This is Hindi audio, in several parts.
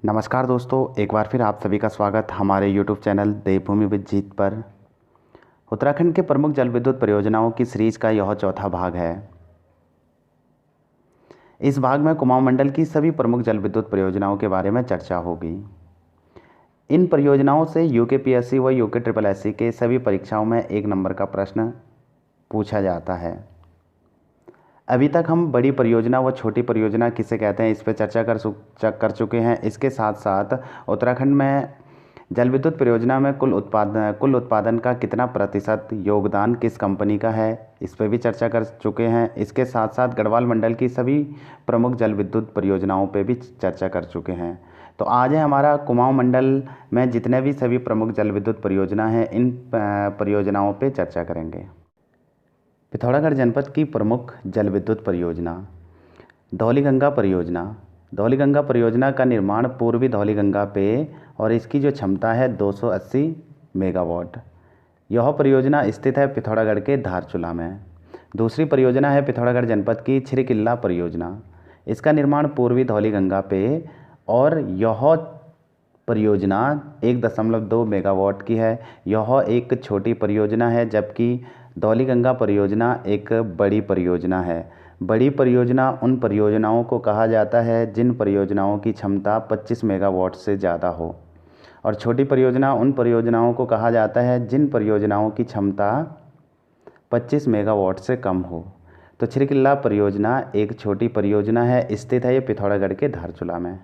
नमस्कार दोस्तों, एक बार फिर आप सभी का स्वागत हमारे यूट्यूब चैनल देवभूमि विद जीत पर। उत्तराखंड के प्रमुख जल विद्युत परियोजनाओं की सीरीज का यह चौथा भाग है। इस भाग में कुमाऊं मंडल की सभी प्रमुख जल विद्युत परियोजनाओं के बारे में चर्चा होगी। इन परियोजनाओं से यूकेपीएससी व यूके ट्रिपल एससी के सभी परीक्षाओं में 1 नंबर का प्रश्न पूछा जाता है। अभी तक हम बड़ी परियोजना व छोटी परियोजना किसे कहते हैं इस पर चर्चा कर चुके हैं। इसके साथ साथ उत्तराखंड में जल विद्युत परियोजना में कुल उत्पादन का कितना प्रतिशत योगदान किस कंपनी का है, इस पर भी चर्चा कर चुके हैं। इसके साथ साथ गढ़वाल मंडल की सभी प्रमुख जल विद्युत परियोजनाओं पर भी चर्चा कर चुके हैं। तो आज है हमारा कुमाऊं मंडल में जितने भी सभी प्रमुख जल विद्युत परियोजना हैं, इन परियोजनाओं पर चर्चा करेंगे। पिथौरागढ़ जनपद की प्रमुख जल विद्युत परियोजना धौलीगंगा परियोजना। धौलीगंगा परियोजना का निर्माण पूर्वी धौलीगंगा पे और इसकी जो क्षमता है 280 मेगावाट। यह परियोजना स्थित है पिथौरागढ़ के धारचूला में। दूसरी परियोजना है पिथौरागढ़ जनपद की छिरकिल्ला परियोजना। इसका निर्माण पूर्वी धौलीगंगा पे और यह परियोजना 1.2 मेगावाट की है। यह एक छोटी परियोजना है, जबकि धौलीगंगा परियोजना एक बड़ी परियोजना है। बड़ी परियोजना उन परियोजनाओं को कहा जाता है जिन परियोजनाओं की क्षमता 25 मेगावाट से ज़्यादा हो, और छोटी परियोजना उन परियोजनाओं को कहा जाता है जिन परियोजनाओं की क्षमता 25 मेगावाट से कम हो। तो छिरकिल्ला परियोजना एक छोटी परियोजना है, स्थित है ये पिथौरागढ़ के धारचूला में।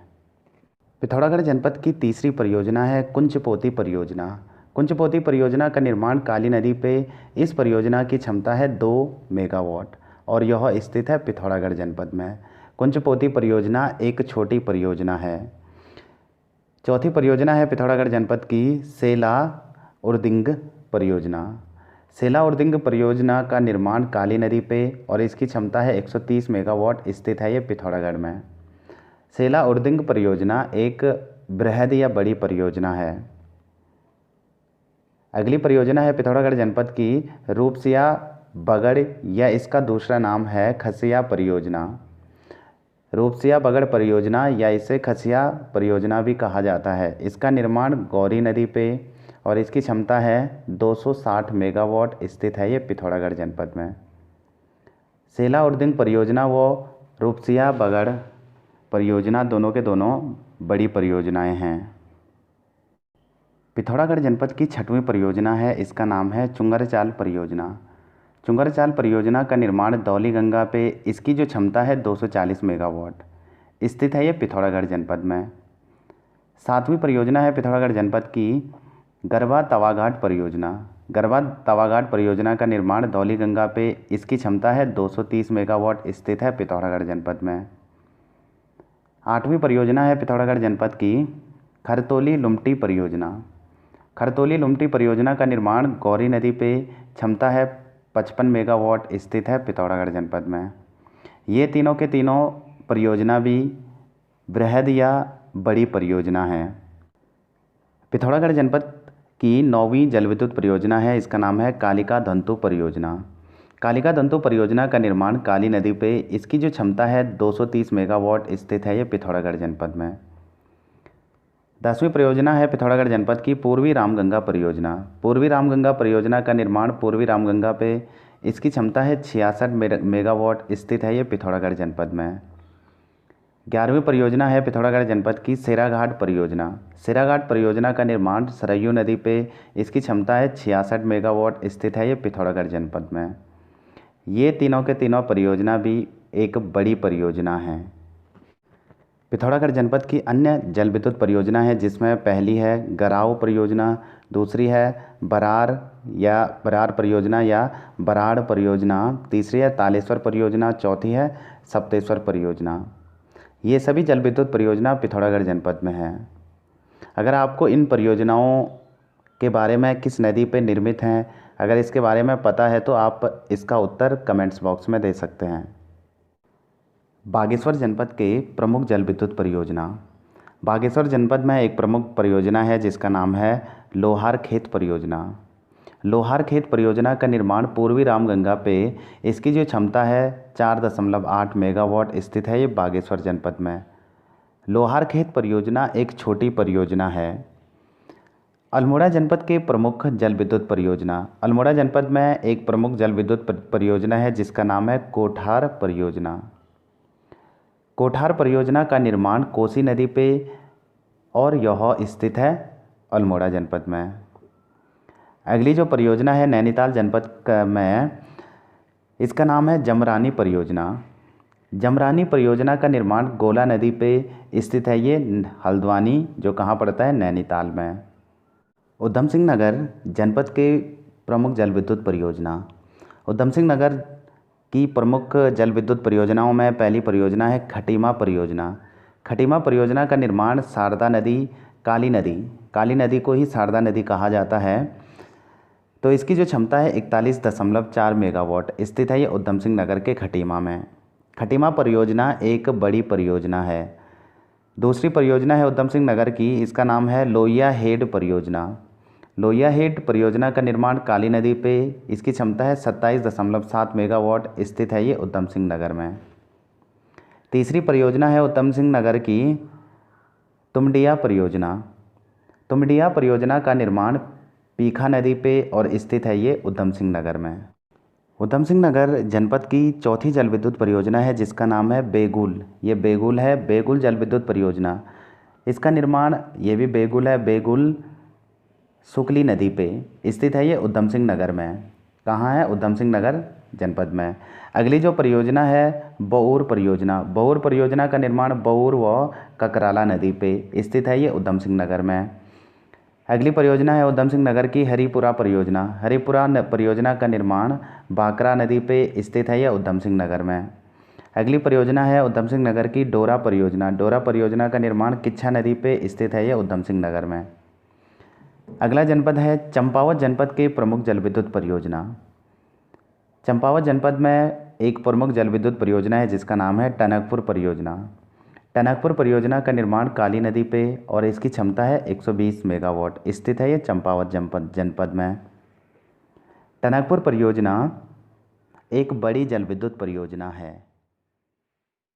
पिथौरागढ़ जनपद की तीसरी परियोजना है कुंचपोती परियोजना। कुंचपोती परियोजना का निर्माण काली नदी पे। इस परियोजना की क्षमता है 2 मेगावाट और यह स्थित है पिथौरागढ़ जनपद में। कुंचपोती परियोजना एक छोटी परियोजना है। चौथी परियोजना है पिथौरागढ़ जनपद की सेला उर्दिंग परियोजना। सेला उर्दिंग परियोजना का निर्माण काली नदी पे और इसकी क्षमता है 130 मेगावाट, स्थित है ये पिथौरागढ़ में। सेला उर्दिंग परियोजना एक बृहद या बड़ी परियोजना है। अगली परियोजना है पिथौरागढ़ जनपद की रूपसिया बगड़ या इसका दूसरा नाम है खसिया परियोजना। रूपसिया बगड़ परियोजना या इसे खसिया परियोजना भी कहा जाता है। इसका निर्माण गौरी नदी पे और इसकी क्षमता है 260 मेगावाट, स्थित है ये पिथौरागढ़ जनपद में। सेला उर्दिंग परियोजना व रूपसिया बगड़ परियोजना दोनों के दोनों बड़ी परियोजनाएं हैं। पिथौरागढ़ जनपद की छठवीं परियोजना है, इसका नाम है चुंगरचाल परियोजना। चुंगरचाल परियोजना का निर्माण धौलीगंगा पे, इसकी जो क्षमता है 240 मेगावाट, स्थित है ये पिथौरागढ़ जनपद में। सातवीं परियोजना है पिथौरागढ़ जनपद की गरबा तवाघाट परियोजना। गरबा तवाघाट परियोजना का निर्माण धौलीगंगा पे, इसकी क्षमता है 230 मेगावाट, स्थित है पिथौरागढ़ जनपद में। आठवीं परियोजना है पिथौरागढ़ जनपद की खरतोली लुमटी परियोजना। खरतोली लुमटी परियोजना का निर्माण गौरी नदी पे, क्षमता है 55 मेगावाट, स्थित है पिथौरागढ़ जनपद में। ये तीनों के तीनों परियोजना भी बृहद या बड़ी परियोजना है। पिथौरागढ़ जनपद की 9वीं जल विद्युत परियोजना है, इसका नाम है कालिका धंतु परियोजना। कालिका धंतु परियोजना का निर्माण काली नदी पे, इसकी जो क्षमता है 230 मेगावाट, स्थित है ये पिथौरागढ़ जनपद में। 10वीं परियोजना है पिथौरागढ़ जनपद की पूर्वी रामगंगा परियोजना। पूर्वी रामगंगा परियोजना का निर्माण पूर्वी रामगंगा पे, इसकी क्षमता है 66 मेगावाट, स्थित है ये पिथौरागढ़ जनपद में। 11वीं परियोजना है पिथौरागढ़ जनपद की सेराघाट परियोजना। सेराघाट परियोजना का निर्माण सरयू नदी पे, इसकी क्षमता है 66 मेगावाट, स्थित है ये पिथौरागढ़ जनपद में। ये तीनों के तीनों परियोजना भी एक बड़ी परियोजना है। पिथौरागढ़ जनपद की अन्य जल विद्युत परियोजना है, जिसमें पहली है गराव परियोजना, दूसरी है बरार परियोजना या बराड़ परियोजना, तीसरी है तालेश्वर परियोजना, चौथी है सप्तेश्वर परियोजना। ये सभी जल विद्युत परियोजना पिथौरागढ़ जनपद में है। अगर आपको इन परियोजनाओं के बारे में किस नदी पर निर्मित हैं, अगर इसके बारे में पता है तो आप इसका उत्तर कमेंट्स बॉक्स में दे सकते हैं। बागेश्वर जनपद के प्रमुख जल विद्युत परियोजना। बागेश्वर जनपद में एक प्रमुख परियोजना है जिसका नाम है लोहार खेत परियोजना। लोहार खेत परियोजना का निर्माण पूर्वी रामगंगा पे, इसकी जो क्षमता है 4.8 मेगावाट, स्थित है ये बागेश्वर जनपद में। लोहारखेत परियोजना एक छोटी परियोजना है। अल्मोड़ा जनपद के प्रमुख जल विद्युत परियोजना। अल्मोड़ा जनपद में एक प्रमुख जल विद्युत परियोजना है जिसका नाम है कोठार परियोजना। कोठार परियोजना का निर्माण कोसी नदी पे और यह स्थित है अल्मोड़ा जनपद में। अगली जो परियोजना है नैनीताल जनपद में, इसका नाम है जमरानी परियोजना। जमरानी परियोजना का निर्माण गोला नदी पे स्थित है, ये हल्द्वानी जो कहाँ पड़ता है, नैनीताल में। उधम सिंह नगर जनपद के प्रमुख जल विद्युत परियोजना। उधम सिंह नगर की प्रमुख जल विद्युत परियोजनाओं में पहली परियोजना है खटीमा परियोजना। खटीमा परियोजना का निर्माण शारदा नदी, काली नदी को ही शारदा नदी कहा जाता है। तो इसकी जो क्षमता है 41.4 मेगावाट, स्थित है ये उधम सिंह नगर के खटीमा में। खटीमा परियोजना एक बड़ी परियोजना है। दूसरी परियोजना है उधम सिंह नगर की, इसका नाम है लोहिया हेड परियोजना। लोहिया हेड परियोजना का निर्माण काली नदी पे, इसकी क्षमता है 27.7 मेगावाट, स्थित है ये उधम सिंह नगर में। तीसरी परियोजना है उधम सिंह नगर की तुमडिया परियोजना। तुमडिया परियोजना का निर्माण पीखा नदी पे और स्थित है ये उधम सिंह नगर में। उधम सिंह नगर जनपद की चौथी जल विद्युत परियोजना है जिसका नाम है बेगुल। ये बेगुल है, बेगुल जल विद्युत परियोजना। इसका निर्माण ये भी बेगुल है, बेगुल सुकली नदी पे, स्थित है ये उधम सिंह नगर में। कहाँ है, उधम सिंह नगर जनपद में। अगली जो परियोजना है बऊर परियोजना। बऊर परियोजना का निर्माण बऊर व ककराला नदी पे, स्थित है ये उधम सिंह नगर में। अगली परियोजना है उधम सिंह नगर की हरिपुरा परियोजना। हरिपुरा परियोजना का निर्माण बाकरा नदी पे, स्थित है यह उधम सिंह नगर में। अगली परियोजना है उधम सिंह नगर की डोरा परियोजना। डोरा परियोजना का निर्माण किच्छा नदी पे, स्थित है यह उधम सिंह नगर में। अगला जनपद है चंपावत जनपद के प्रमुख जल विद्युत परियोजना। चंपावत जनपद में एक प्रमुख जल विद्युत परियोजना है जिसका नाम है टनकपुर परियोजना। टनकपुर परियोजना का निर्माण काली नदी पे और इसकी क्षमता है 120 मेगावाट, स्थित है ये चंपावत जनपद में। टनकपुर परियोजना एक बड़ी जल विद्युत परियोजना है।